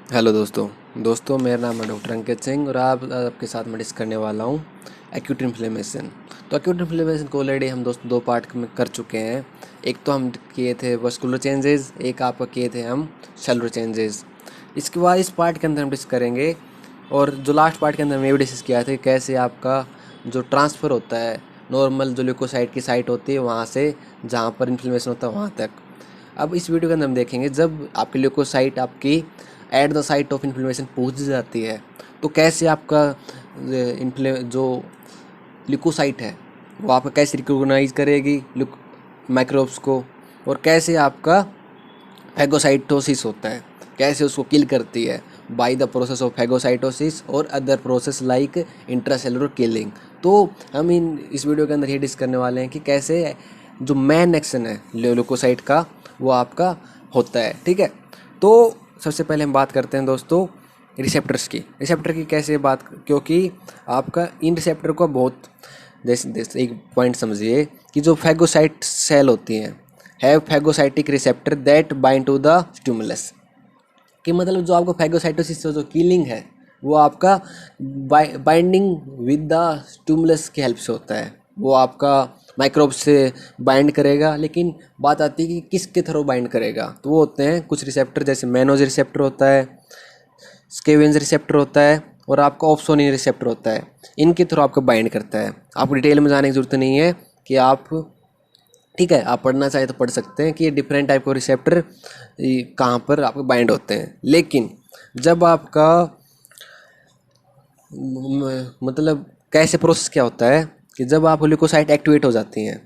Hello दोस्तों मेरा नाम है डॉक्टर अंकित सिंह और आपके साथ मैं डिस्कस करने वाला हूँ एक्यूट इन्फ्लेमेशन। तो एक्यूट इन्फ्लेमेशन को ऑलरेडी हम दोस्तों दो पार्ट में कर चुके हैं। एक तो हम किए थे वस्कुलर चेंजेस, एक आपका किए थे हम सेलुलर चेंजेस। इसके बाद इस पार्ट के अंदर हम डिस्कस करेंगे और जो लास्ट पार्ट के अंदर हमने ये भी डिस्कस किया था कैसे आपका जो ट्रांसफ़र होता है नॉर्मल जो ल्यूकोसाइट की साइट होती है वहाँ से जहाँ पर इन्फ्लेमेशन होता है वहाँ तक। अब इस वीडियो के अंदर हम देखेंगे जब आपकी ल्यूकोसाइट आपकी at the site of inflammation पहुंच जाती है तो कैसे आपका जो ल्यूकोसाइट है वो आपका कैसे रिकॉग्नाइज करेगी माइक्रोब्स को, और कैसे आपका फैगोसाइटोसिस होता है, कैसे उसको किल करती है by the process of phagocytosis और other process like intracellular killing. तो हम इस वीडियो के अंदर ये डिस्कस करने वाले हैं कि कैसे जो मेन एक्शन है ल्यूकोसाइट का वो आपका होता है। ठीक है, तो सबसे पहले हम बात करते हैं दोस्तों रिसेप्टर की कैसे बात, क्योंकि आपका इन रिसेप्टर को बहुत जैसे एक पॉइंट समझिए कि जो फैगोसाइट सेल होती हैं have phagocytic receptor that bind to the stimulus. कि मतलब जो आपको फैगोसाइटोसिस जो किलिंग है वो आपका बाइंडिंग विद द स्टिमुलस की हेल्प से होता है। वो आपका माइक्रोब से बाइंड करेगा, लेकिन बात आती है कि किसके थ्रू बाइंड करेगा। तो वो होते हैं कुछ रिसेप्टर, जैसे मैनोज रिसेप्टर होता है, स्केवेंज रिसेप्टर होता है और आपका ऑप्सोनिन रिसेप्टर होता है। इनके थ्रू आपको बाइंड करता है। आपको डिटेल में जाने की ज़रूरत नहीं है कि आप, ठीक है, आप पढ़ना चाहे तो पढ़ सकते हैं कि ये डिफरेंट टाइप के रिसेप्टर कहाँ पर आपको बाइंड होते हैं। लेकिन जब आपका मतलब कैसे प्रोसेस क्या होता है कि जब आप ल्यूकोसाइट एक्टिवेट हो जाती हैं।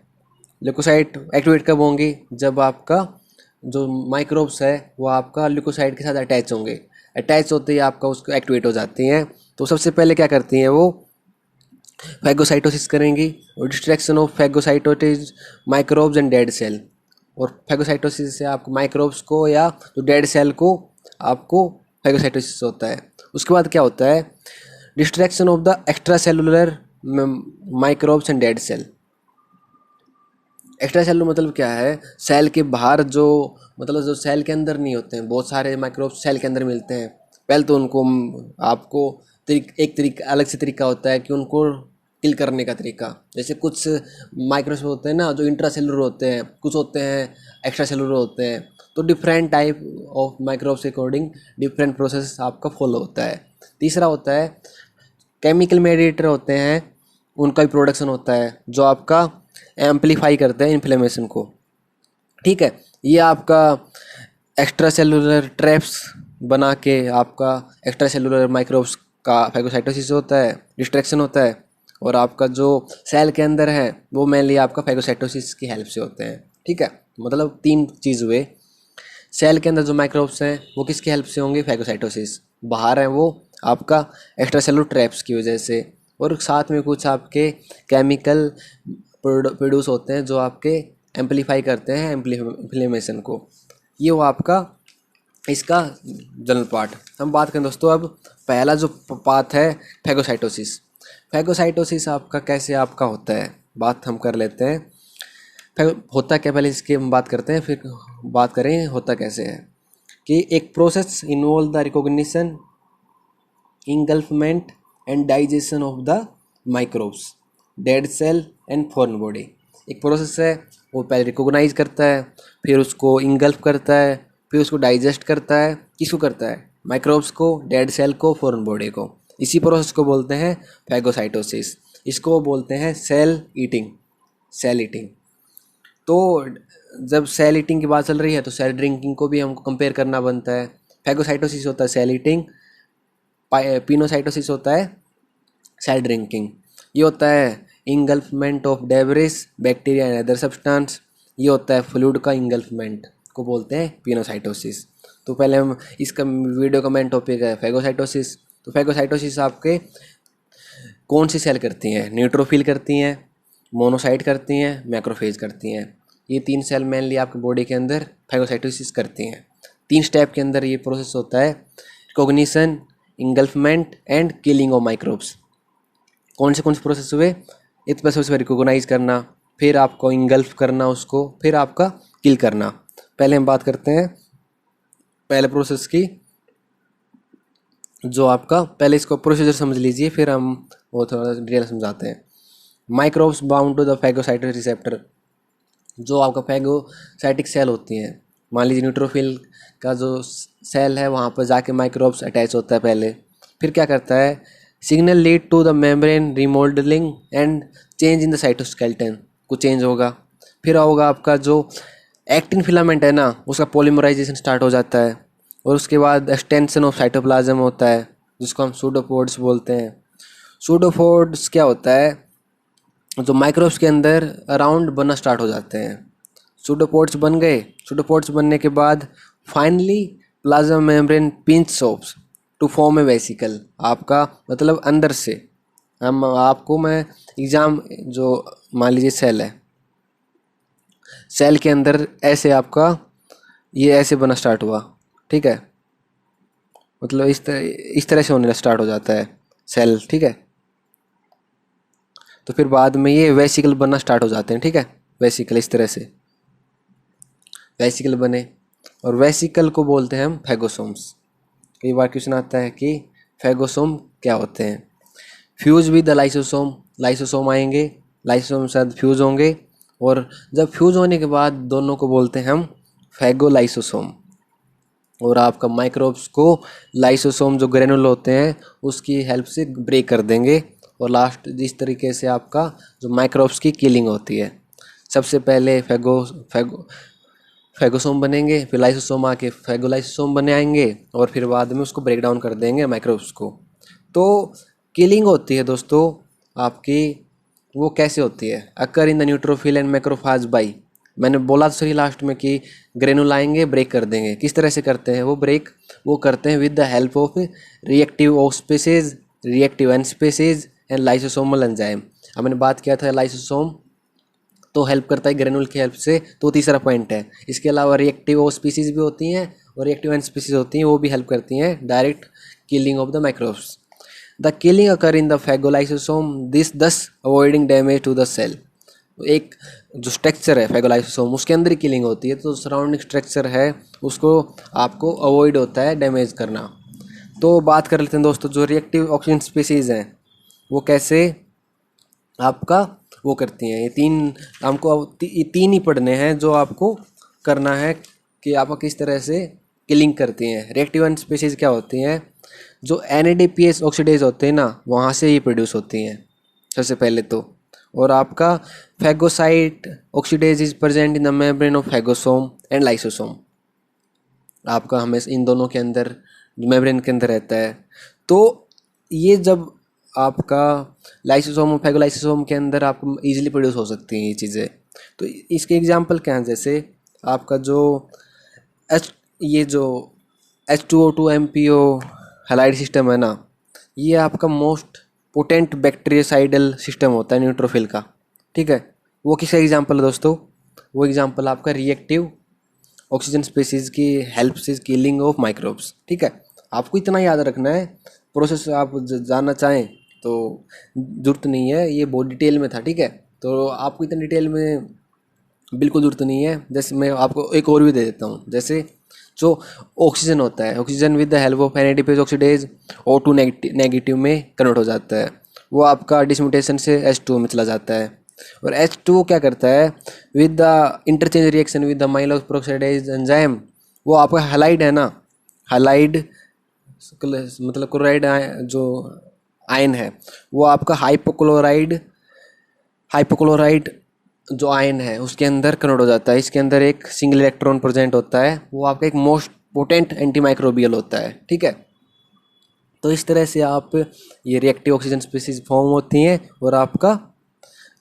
ल्यूकोसाइट एक्टिवेट कब होंगी? जब आपका जो माइक्रोब्स है वो आपका ल्यूकोसाइट के साथ अटैच होंगे। अटैच होते ही आपका उसको एक्टिवेट हो जाती हैं। तो सबसे पहले क्या करती हैं वो फैगोसाइटोसिस करेंगी और distraction of phagocytosis microbes and dead cell. और फैगोसाइटोसिस से आपको माइक्रोब्स को या जो डेड सेल को आपको फैगोसाइटोसिस होता है। उसके बाद क्या होता है? Distraction of the extracellular microbes and dead cell. Extracellular मतलब क्या है? सेल के बाहर जो, मतलब जो सेल के अंदर नहीं होते हैं, बहुत सारे माइक्रोब्स सेल के अंदर मिलते हैं। पहले तो उनको आपको एक तरीका, अलग से तरीका होता है कि उनको किल करने का तरीका। जैसे कुछ माइक्रोब्स होते हैं ना जो इंट्रा सेलुलर होते हैं, कुछ होते हैं एक्स्ट्रा सेलुलर होते हैं। तो डिफरेंट टाइप ऑफ माइक्रोब्स के अकॉर्डिंग डिफरेंट प्रोसेस आपका फॉलो होता है। तीसरा होता है केमिकल मेडिएटर होते हैं, उनका भी प्रोडक्शन होता है जो आपका एम्पलीफाई करते हैं इन्फ्लेमेशन को। ठीक है, ये आपका एक्स्ट्रा सेलुलर ट्रैप्स बना के आपका एक्स्ट्रा सेलुलर माइक्रोब्स का फैगोसाइटोसिस होता है, डिस्ट्रैक्शन होता है। और आपका जो सेल के अंदर है वो मेनली आपका फैगोसाइटोसिस की हेल्प से होते हैं। ठीक है, मतलब तीन चीज़ हुए। सेल के अंदर जो माइक्रोब्स हैं वो किसकी हेल्प से होंगे? फैगोसाइटोसिस। बाहर हैं वो आपका एक्स्ट्रा सेलुलर ट्रैप्स की वजह से। और साथ में कुछ आपके केमिकल प्रोड्यूस होते हैं जो आपके एम्पलीफाई करते हैं इन्फ्लेमेशन को। ये वो आपका इसका जनरल पार्ट। हम बात करें दोस्तों अब पहला जो पार्ट है फैगोसाइटोसिस। फैगोसाइटोसिस आपका कैसे आपका होता है बात हम कर लेते हैं। होता क्या, पहले इसकी हम बात करते हैं फिर बात करें होता कैसे है। कि एक process involve the recognition, engulfment and digestion of the microbes, dead cell and foreign body. एक प्रोसेस है, वो पहले रिकॉग्नाइज करता है, फिर उसको इंगल्फ करता है, फिर उसको डाइजेस्ट करता है। किसको करता है? माइक्रोब्स को, डेड सेल को, फॉरेन बॉडी को। इसी प्रोसेस को बोलते हैं फैगोसाइटोसिस। इसको बोलते हैं सेल ईटिंग। तो जब सेल ईटिंग की बात चल रही है तो सेल ड्रिंकिंग को भी हमको कंपेयर करना बनता है। फैगोसाइटोसिस होता है सेल ईटिंग, पिनोसाइटोसिस होता है सेल ड्रिंकिंग। ये होता है engulfment of debris, bacteria and other substance. ये होता है फ्लूइड का इंगल्फमेंट को बोलते हैं पिनोसाइटोसिस। तो पहले हम इसका वीडियो का मेन टॉपिक है फैगोसाइटोसिस। तो फैगोसाइटोसिस आपके कौन सी सेल करती हैं? न्यूट्रोफिल करती हैं, मोनोसाइट करती हैं, मैक्रोफेज करती हैं। ये तीन सेल मेनली आपके बॉडी के अंदर फैगोसाइटोसिस करती हैं। तीन स्टेप के अंदर ये प्रोसेस होता है, recognition, engulfment and killing of microbes. कौन से प्रोसेस हुए? एक तो सबसे रिकॉग्नाइज करना, फिर आपको इंगल्फ करना उसको, फिर आपका किल करना। पहले हम बात करते हैं पहले प्रोसेस की, जो आपका, पहले इसको प्रोसीजर समझ लीजिए, फिर हम वो थोड़ा डिटेल समझाते हैं। Microbes bound to the phagocytic receptor, जो आपका फैगोसाइटिक सेल होती हैं, मान लीजिए न्यूट्रोफिल का जो सेल है वहाँ पर जाके माइक्रोब्स अटैच होता है पहले, फिर क्या करता है, signal lead to the membrane remodelling and change in the cytoskeleton, कुछ चेंज होगा। फिर होगा आपका जो एक्टिन फिलामेंट है ना, उसका पॉलीमराइजेशन स्टार्ट हो जाता है, और उसके बाद एक्सटेंशन ऑफ साइटोप्लाज्म होता है, जिसको हम सूडोपोड्स बोलते हैं। सूडोपोड्स क्या होता है, जो माइक्रोब्स के अंदर अराउंड बनना स्टार्ट हो जाते हैं। सूडोपोड्स बन गए, सूडोपोड्स बनने के बाद finally plasma membrane pinch off to form a vesicle, आपका मतलब अंदर से। हम आपको मैं एग्जाम, जो मान लीजिए सेल है, सेल के अंदर ऐसे आपका ये ऐसे बनना स्टार्ट हुआ, ठीक है, मतलब इस तरह से होने स्टार्ट हो जाता है सेल, ठीक है। तो फिर बाद में ये वेसिकल बनना स्टार्ट हो जाते हैं, ठीक है, वेसिकल इस तरह से वेसिकल बने, और वेसिकल को बोलते हैं हम फैगोसोम्स। कई बार क्वेश्चन आता है कि फैगोसोम क्या होते हैं। Fuse with the lysosome, lysosome आएंगे, लाइसोसोम के साथ फ्यूज होंगे, और जब फ्यूज होने के बाद दोनों को बोलते हैं हम फैगोलाइसोसोम। और आपका माइक्रोब्स को लाइसोसोम जो ग्रेनुल होते हैं उसकी हेल्प से ब्रेक कर देंगे, और लास्ट इस तरीके से आपका जो माइक्रोब्स की किलिंग होती है। सबसे पहले फैगोसोम बनेंगे, फिर लाइसोसोम आके फैगोलाइसोसोम बने आएंगे, और फिर बाद में उसको ब्रेक डाउन कर देंगे माइक्रोब्स को। तो किलिंग होती है दोस्तों आपकी, वो कैसे होती है, occur in the neutrophil and macrophage by, मैंने बोला तो सही लास्ट में कि ग्रेनुल आएंगे ब्रेक कर देंगे। किस तरह से करते हैं वो ब्रेक, वो करते हैं with the help of reactive of species, reactive N species and lysosomal enzyme. अब मैंने बात किया था लाइसोसोम तो हेल्प करता है ग्रेनुल की हेल्प से, तो तीसरा पॉइंट है। इसके अलावा रिएक्टिव ओ स्पीसीज भी होती हैं और रिएक्टिव एन स्पीसीज होती हैं, वो भी हेल्प करती हैं direct killing of the microbes. The killing occur in the phagolysosome, this thus avoiding damage to the cell. एक जो स्ट्रक्चर है फैगोलाइसोसोम उसके अंदर ही किलिंग होती है, तो सराउंडिंग स्ट्रक्चर है उसको आपको अवॉइड होता है डैमेज करना। तो बात कर लेते हैं दोस्तों, जो रिएक्टिव ऑक्सीजन स्पीसीज हैं वो कैसे आपका वो करती हैं। ये तीन हमको ये तीन ही पढ़ने हैं जो आपको करना है कि आपको किस तरह से किलिंग करती हैं। रिएक्टिव स्पीसीज क्या होती हैं, जो NADPH ऑक्सीडेज होते हैं ना, वहाँ से ही प्रोड्यूस होती हैं सबसे पहले तो। और आपका phagocyte oxidase is present in the membrane of phagosome and lysosome, आपका हमेशा इन दोनों के अंदर मेम्ब्रेन के अंदर रहता है। तो ये जब आपका लाइसोसोम और फैगोलाइसोसोम के अंदर आपको इजीली प्रोड्यूस हो सकती हैं ये चीज़ें। तो इसके एग्जांपल क्या हैं, जैसे आपका जो एच ये जो H2O2 MPO हैलाइड सिस्टम है ना, ये आपका मोस्ट पोटेंट बैक्टीरियासाइडल सिस्टम होता है न्यूट्रोफिल का, ठीक है। वो किसका एग्जांपल है दोस्तों, वो एग्जांपल आपका रिएक्टिव ऑक्सीजन स्पीसीज की हेल्प से किलिंग ऑफ माइक्रोब्स, ठीक है। आपको इतना याद रखना है, प्रोसेस आप जानना चाहें तो ज़रूरत नहीं है, ये बहुत डिटेल में था, ठीक है। तो आपको इतना डिटेल में बिल्कुल ज़रूरत नहीं है। जैसे मैं आपको एक और भी दे देता हूँ, जैसे जो ऑक्सीजन होता है, oxygen with the help of NADPH oxidase O2 negative में कन्वर्ट हो जाता है, वो आपका डिसम्यूटेशन से H2O में चला जाता है। और H2O क्या करता है, with the interchange reaction with the myeloperoxidase enzyme, वो आपका हैलाइड है ना, हैलाइड मतलब क्लोराइड जो आयन है, वो आपका हाइपोक्लोराइड जो आयन है उसके अंदर कन्वर्ट हो जाता है। इसके अंदर एक सिंगल इलेक्ट्रॉन प्रेजेंट होता है, वो आपका एक मोस्ट पोटेंट एंटीमाइक्रोबियल होता है, ठीक है। तो इस तरह से आप ये रिएक्टिव ऑक्सीजन स्पीसीज फॉर्म होती हैं और आपका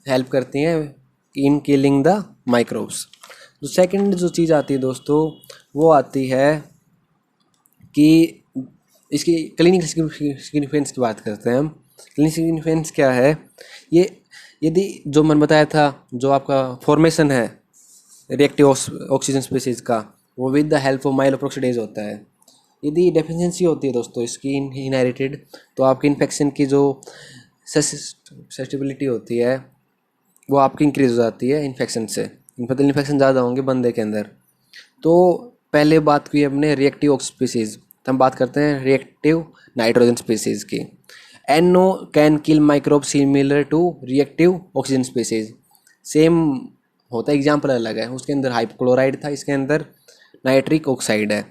हेल्प करती हैं इन किलिंग द माइक्रोब्स। जो सेकंड जो चीज़ आती है दोस्तों, वो आती है कि इसकी क्लिनिकल सिग्निफिकेंस की बात करते हैं हम। क्लिनिकल सिग्निफिकेंस क्या है, ये यदि जो मैंने बताया था जो आपका फॉर्मेशन है रिएक्टिव ऑक्सीजन स्पीसीज का, वो विद द हेल्प ऑफ माइलोपेरोक्साइडेज होता है। यदि डेफिशिएंसी होती है दोस्तों इसकी इनहेरिटेड, तो आपकी इन्फेक्शन की जो सस्टेबिलिटी होती है वो आपकी इंक्रीज हो जाती है इन्फेक्शन से, मतलब इन्फेक्शन ज़्यादा होंगे बंदे के अंदर। तो पहले बात की हमने रिएक्टिव स्पीसीज, हम बात करते हैं रिएक्टिव नाइट्रोजन स्पीसीज की। NO can kill microbe similar to reactive oxygen species. Same होता है, एग्जाम्पल अलग है। उसके अंदर हाइपोक्लोराइड था, इसके अंदर नाइट्रिक ऑक्साइड है।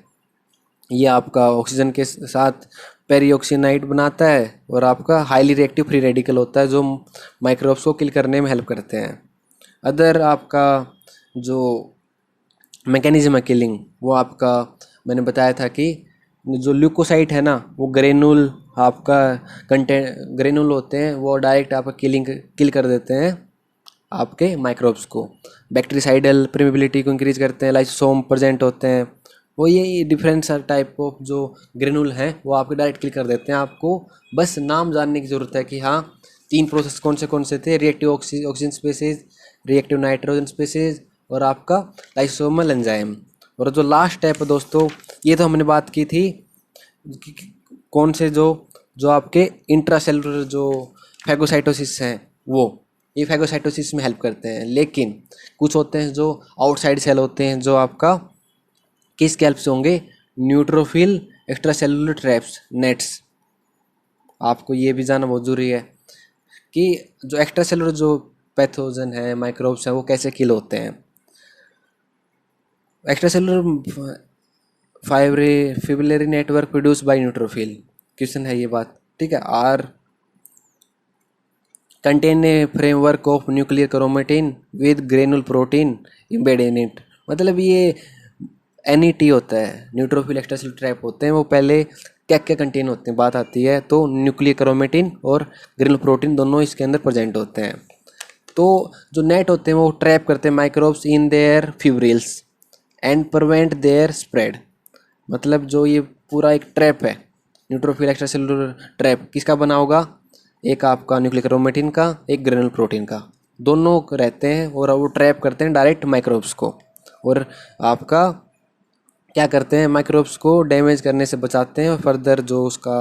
ये आपका ऑक्सीजन के साथ पेरिऑक्सीनाइड बनाता है और आपका हाईली रिएक्टिव फ्री रेडिकल होता है जो माइक्रोब्स को किल करने में हेल्प करते हैं। अदर आपका जो मैकेनिज्म है किलिंग, वो आपका मैंने बताया था कि जो ल्यूकोसाइट है ना, वो ग्रेनुल आपका कंटेंट ग्रेनुल होते हैं, वो डायरेक्ट आपका किल कर देते हैं आपके माइक्रोब्स को। बैक्टीरिसाइडल परमेबिलिटी को इंक्रीज करते हैं, लाइसोसोम प्रेजेंट होते हैं, वो ये डिफरेंट टाइप ऑफ जो ग्रेनुल हैं वो आपके डायरेक्ट किल कर देते हैं। आपको बस नाम जानने की ज़रूरत है कि हाँ 3 प्रोसेस कौन से थे, reactive oxygen species, reactive nitrogen species और आपका लाइसोसोमल एंजाइम। और जो लास्ट स्टेप है दोस्तों, ये तो हमने बात की थी कौन से जो जो आपके इंट्रासेलुलर जो फैगोसाइटोसिस हैं, वो ये फैगोसाइटोसिस में हेल्प करते हैं। लेकिन कुछ होते हैं जो आउटसाइड सेल होते हैं, जो आपका किसके हेल्प से होंगे, neutrophil extracellular traps nets. आपको ये भी जानना बहुत ज़रूरी है कि जो एक्स्ट्रा सेलुलर जो पैथोजन है, माइक्रोब्स हैं, वो कैसे किल होते हैं। Extracellular fibrillary network produce by neutrophil, question है ये बात, ठीक है। Are contain a framework of nuclear chromatin with granule protein embed in it. मतलब ये NET होता है, न्यूट्रोफिल एक्स्ट्रासेलुलर ट्रैप होते हैं, वो पहले क्या क्या कंटेन होते हैं बात आती है, तो न्यूक्लियर क्रोमेटिन और ग्रेनुल प्रोटीन दोनों इसके अंदर प्रेजेंट होते हैं। तो जो नेट होते हैं वो ट्रैप करते हैं microbes in their fibrils and prevent there spread. मतलब जो ये पूरा एक ट्रैप है, न्यूट्रोफिल एक्स्ट्रासेलुलर ट्रैप, किसका बना होगा, एक आपका न्यूक्लियर क्रोमेटिन का, एक ग्रेनुल प्रोटीन का, दोनों रहते हैं और वो ट्रैप करते हैं डायरेक्ट माइक्रोब्स को, और आपका क्या करते हैं, माइक्रोब्स को डैमेज करने से बचाते हैं और फर्दर जो उसका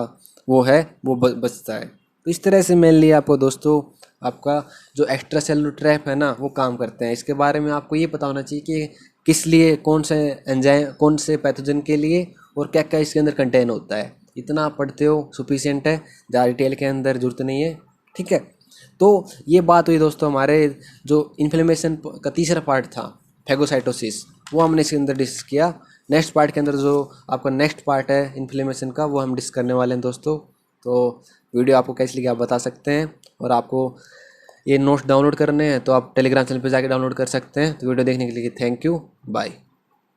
वो है वो बचता है। तो इस तरह से मेनली आपको दोस्तों आपका जो एक्स्ट्रा सेलुलर ट्रैप है ना, वो काम करते हैं। इसके बारे में आपको ये पता होना चाहिए कि किस लिए, कौन से एंजाइम, कौन से पैथोजन के लिए और क्या क्या इसके अंदर कंटेन होता है। इतना आप पढ़ते हो सफिशिएंट है, ज़्यादा डिटेल के अंदर जरूरत नहीं है, ठीक है। तो ये बात हुई दोस्तों हमारे जो इन्फ्लेमेशन का तीसरा पार्ट था, फैगोसाइटोसिस, वो हमने इसके अंदर डिस्कस किया। नेक्स्ट पार्ट के अंदर जो आपका नेक्स्ट पार्ट है इन्फ्लेमेशन का, वो हम डिस्कस करने वाले हैं दोस्तों। तो वीडियो आपको कैसी लगी आप बता सकते हैं, और आपको ये नोट्स डाउनलोड करने हैं तो आप टेलीग्राम चैनल पर जाकर डाउनलोड कर सकते हैं। तो वीडियो देखने के लिए थैंक यू, बाय।